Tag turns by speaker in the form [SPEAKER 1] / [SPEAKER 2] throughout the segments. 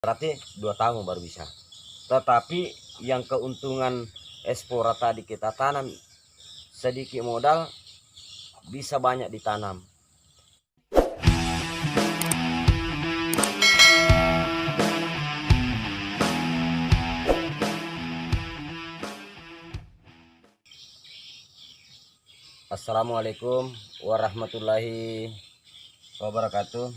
[SPEAKER 1] berarti 2 tahun baru bisa. Tetapi yang keuntungan espora tadi kita tanam sedikit modal bisa banyak ditanam. Assalamualaikum warahmatullahi wabarakatuh.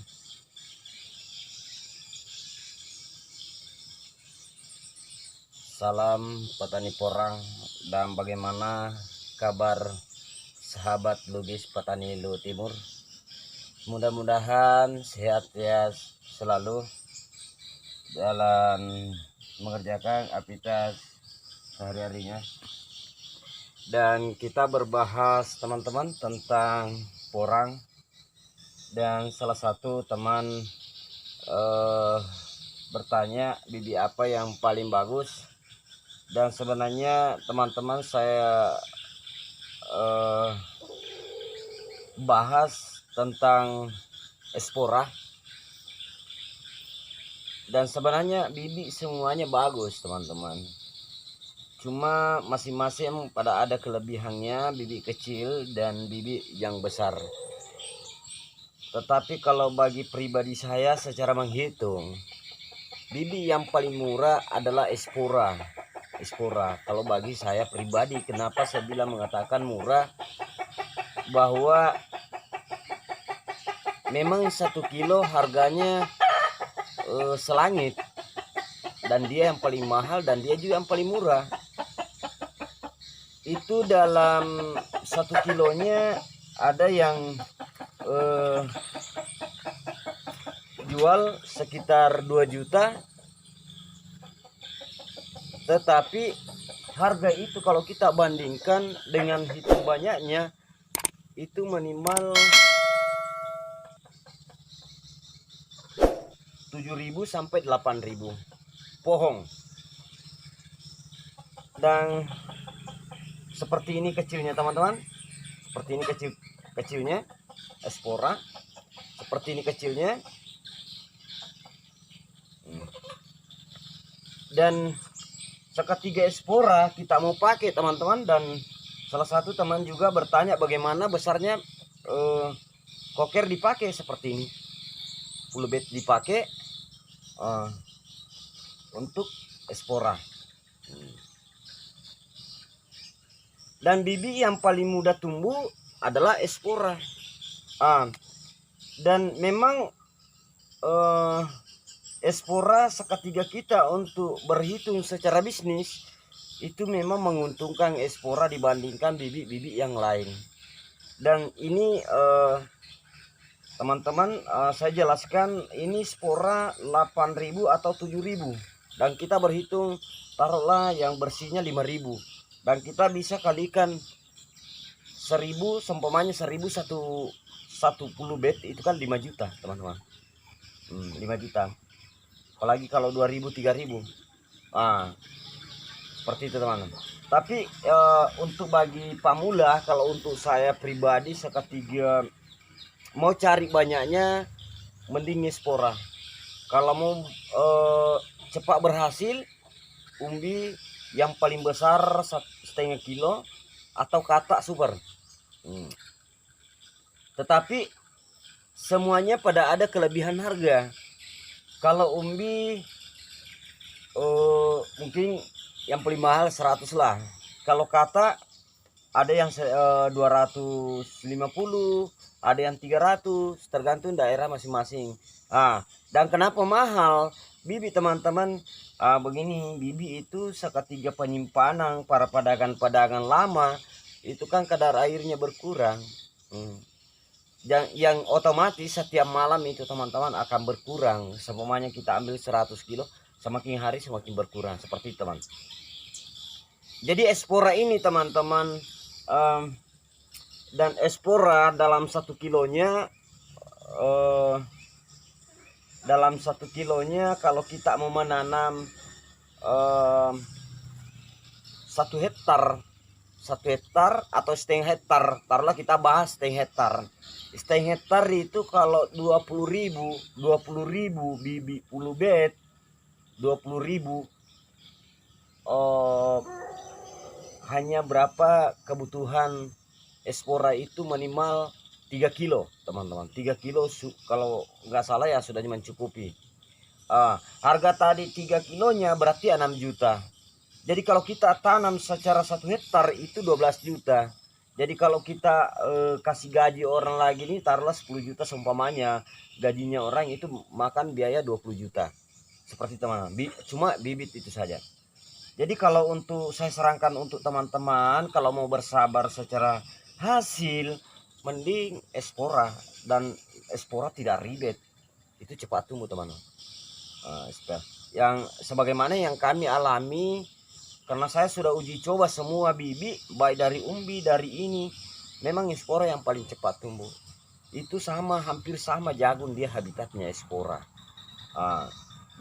[SPEAKER 1] Salam petani porang, dan bagaimana kabar sahabat logis petani Luhut Timur? Mudah-mudahan sehat ya selalu dalam mengerjakan aktivitas sehari-harinya. Dan kita berbahas teman-teman tentang porang, dan salah satu teman bertanya bibit apa yang paling bagus. Dan sebenarnya teman-teman saya bahas tentang espora, dan sebenarnya bibit semuanya bagus teman-teman, cuma masing-masing pada ada kelebihannya, bibit kecil dan bibit yang besar. Tetapi kalau bagi pribadi saya secara menghitung, bibit yang paling murah adalah espora. Kalau bagi saya pribadi, kenapa saya bilang mengatakan murah? Bahwa memang 1 kilo harganya selangit, dan dia yang paling mahal dan dia juga yang paling murah. Itu dalam 1 kilonya ada yang jual sekitar 2 juta, tetapi harga itu kalau kita bandingkan dengan hitung banyaknya itu minimal 7.000 sampai 8.000 pohong. Dan seperti ini kecilnya teman-teman, seperti ini kecilnya espora, seperti ini kecilnya. Dan seketika espora kita mau pakai teman-teman, dan salah satu teman juga bertanya bagaimana besarnya koker dipakai seperti ini, full bed dipakai untuk espora. Dan bibit yang paling mudah tumbuh adalah espora. Dan memang espora seketika kita untuk berhitung secara bisnis itu memang menguntungkan espora dibandingkan bibit-bibit yang lain. Dan ini teman-teman, saya jelaskan, ini spora 8.000 atau 7.000, dan kita berhitung taruhlah yang bersihnya 5.000, dan kita bisa kalikan 1.000, seumpamanya 1.000 satu puluh bed itu kan 5 juta teman-teman. 5 juta, apalagi kalau 2.000 3.000, seperti itu teman-teman. Tapi untuk bagi pemula, kalau untuk saya pribadi seketika mau cari banyaknya mending espora. Kalau mau cepat berhasil, umbi yang paling besar 1,5 kilo atau katak super. Tetapi semuanya pada ada kelebihan harga. Kalau umbi mungkin yang paling mahal 100 lah. Kalau katak ada yang 250, ada yang 300, tergantung daerah masing-masing. Dan kenapa mahal bibit teman-teman? Begini, bibit itu seketika penyimpanan para pedagang-pedagang lama itu kan kadar airnya berkurang, yang otomatis setiap malam itu teman-teman akan berkurang. Seumpamanya kita ambil 100 kilo, semakin hari semakin berkurang, seperti itu teman. Jadi espora ini teman-teman, dan espora dalam 1 kilonya, kalau kita mau menanam 1 hektar atau setengah hektar, taruhlah kita bahas setengah hektar. Setengah hektar itu kalau 20.000 bibit full bed 20.000, hanya berapa kebutuhan espora itu minimal 3 kilo teman-teman. 3 kilo kalau nggak salah ya sudah mencukupi. Harga tadi 3 kilonya berarti 6 juta. Jadi kalau kita tanam secara 1 hektar itu 12 juta. Jadi kalau kita kasih gaji orang lagi nih, taruhlah 10 juta seumpamanya, gajinya orang itu makan biaya 20 juta. Seperti teman-teman, cuma bibit itu saja. Jadi kalau untuk saya sarankan untuk teman-teman, kalau mau bersabar secara hasil, mending espora. Dan espora tidak ribet, itu cepat tumbuh teman-teman. Yang sebagaimana yang kami alami, karena saya sudah uji coba semua bibit, baik dari umbi, dari ini, memang espora yang paling cepat tumbuh. Itu sama, hampir sama jagung dia habitatnya espora.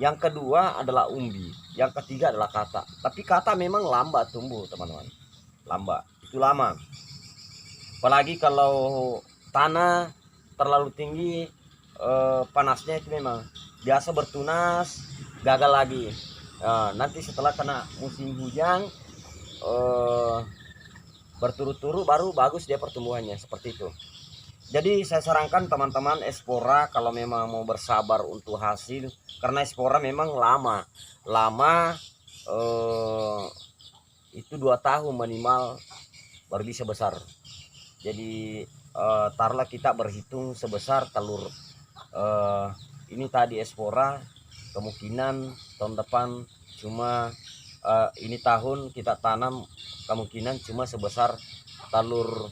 [SPEAKER 1] Yang kedua adalah umbi, yang ketiga adalah kata. Tapi kata memang lambat tumbuh teman-teman, lambat, itu lama. Apalagi kalau tanah terlalu tinggi, panasnya itu memang biasa bertunas, gagal lagi. Nanti setelah kena musim hujan berturut-turut baru bagus dia pertumbuhannya, seperti itu. Jadi saya sarankan teman-teman espora kalau memang mau bersabar untuk hasil, karena espora memang lama itu 2 tahun minimal baru bisa besar. Jadi taruhlah kita berhitung sebesar telur ini tadi espora, kemungkinan tahun depan cuma ini tahun kita tanam kemungkinan cuma sebesar telur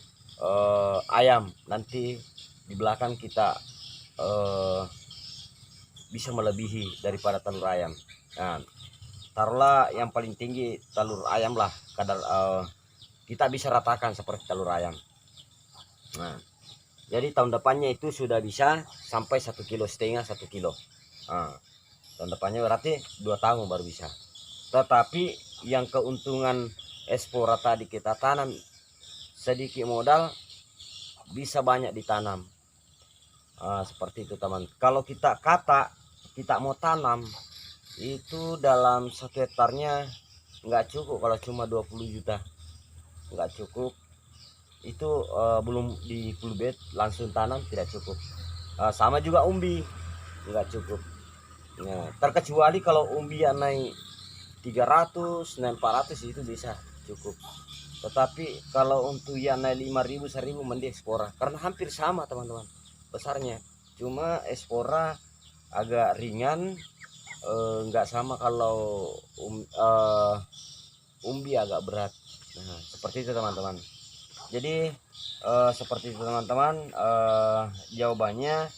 [SPEAKER 1] ayam. Nanti di belakang kita bisa melebihi daripada telur ayam. Nah, taruhlah yang paling tinggi telur ayam lah, kadar kita bisa ratakan seperti telur ayam. Nah, jadi tahun depannya itu sudah bisa sampai 1,5 kilo, 1 kilo. Tahun depannya berarti 2 tahun baru bisa. Tetapi yang keuntungan espora tadi kita tanam sedikit modal bisa banyak ditanam. Seperti itu teman. Kalau kita mau tanam itu dalam 1 hektarnya nggak cukup. Kalau cuma 20 juta nggak cukup. Itu belum di full bed langsung tanam tidak cukup. Sama juga umbi nggak cukup. Nah, terkecuali kalau umbi yang naik 300, naik 400 itu bisa cukup. Tetapi kalau untuk yang naik 5.000, 1.000 mending espora, karena hampir sama teman-teman besarnya. Cuma espora agak ringan, nggak sama kalau umbi agak berat. Nah, seperti itu teman-teman. Jadi seperti itu teman-teman, jawabannya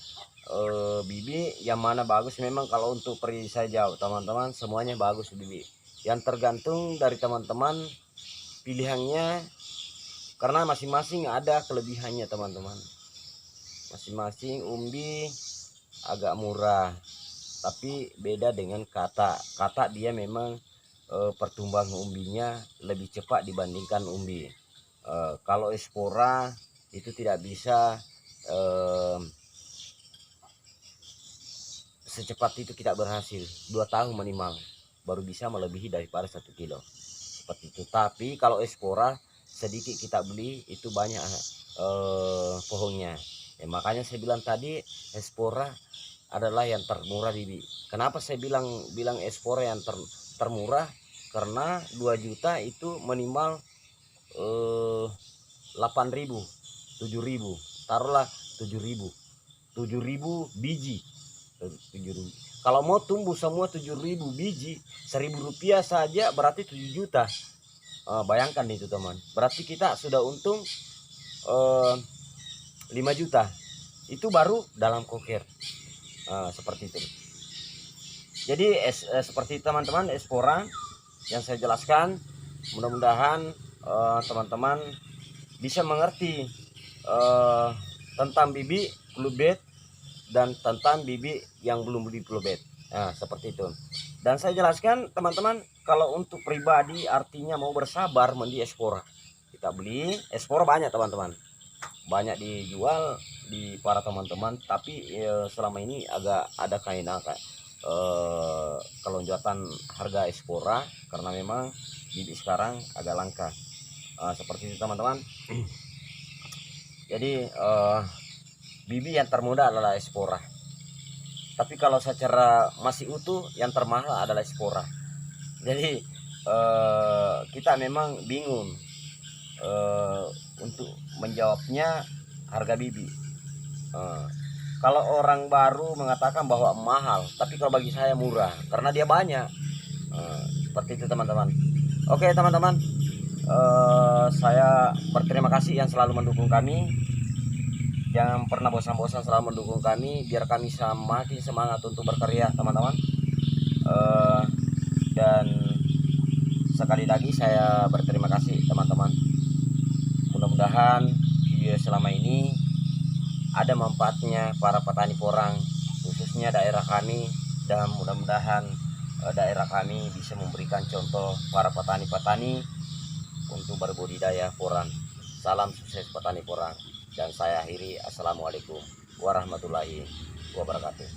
[SPEAKER 1] bibi yang mana bagus. Memang kalau untuk peri saya jauh teman-teman, semuanya bagus bibi. Yang tergantung dari teman-teman pilihannya, karena masing-masing ada kelebihannya teman-teman. Masing-masing umbi agak murah, tapi beda dengan kata dia memang pertumbuhan umbinya lebih cepat dibandingkan umbi. Kalau espora itu tidak bisa secepat itu, tidak berhasil. 2 tahun minimal baru bisa melebihi daripada 1 kilo, seperti itu. Tapi kalau espora sedikit kita beli itu banyak pohonnya. Makanya saya bilang tadi espora adalah yang termurah di. Kenapa saya bilang espora yang termurah? Karena 2 juta itu minimal 8.000, 7.000, taruhlah 7.000 biji. 7.000. Kalau mau tumbuh semua 7.000 biji, 1.000 rupiah saja berarti 7 juta. Bayangkan itu teman, berarti kita sudah untung 5 juta. Itu baru dalam koker. Seperti itu. Jadi seperti teman-teman espora yang saya jelaskan, mudah-mudahan teman-teman bisa mengerti tentang bibi bluebird dan tentang bibi yang belum beli bluebird. Nah, seperti itu. Dan saya jelaskan teman-teman, kalau untuk pribadi artinya mau bersabar mending espora. Kita beli espora banyak teman-teman, banyak dijual di para teman-teman, tapi selama ini agak ada kelonjatan harga Espora karena memang bibit sekarang agak langka. Seperti itu teman-teman. Jadi bibit yang termuda adalah Espora, tapi kalau secara masih utuh yang termahal adalah Espora. Jadi kita memang bingung untuk menjawabnya harga bibit. Kalau orang baru mengatakan bahwa mahal, tapi kalau bagi saya murah karena dia banyak. Seperti itu teman-teman. Oke teman-teman, saya berterima kasih yang selalu mendukung kami. Jangan pernah bosan-bosan selalu mendukung kami biar kami semakin semangat untuk berkarya teman-teman. Dan sekali lagi saya berterima kasih teman-teman. Mudah-mudahan video selama ini ada manfaatnya para petani porang, khususnya daerah kami, dan mudah-mudahan daerah kami bisa memberikan contoh para petani-petani untuk berbudidaya porang. Salam sukses petani porang, dan saya akhiri. Assalamualaikum warahmatullahi wabarakatuh.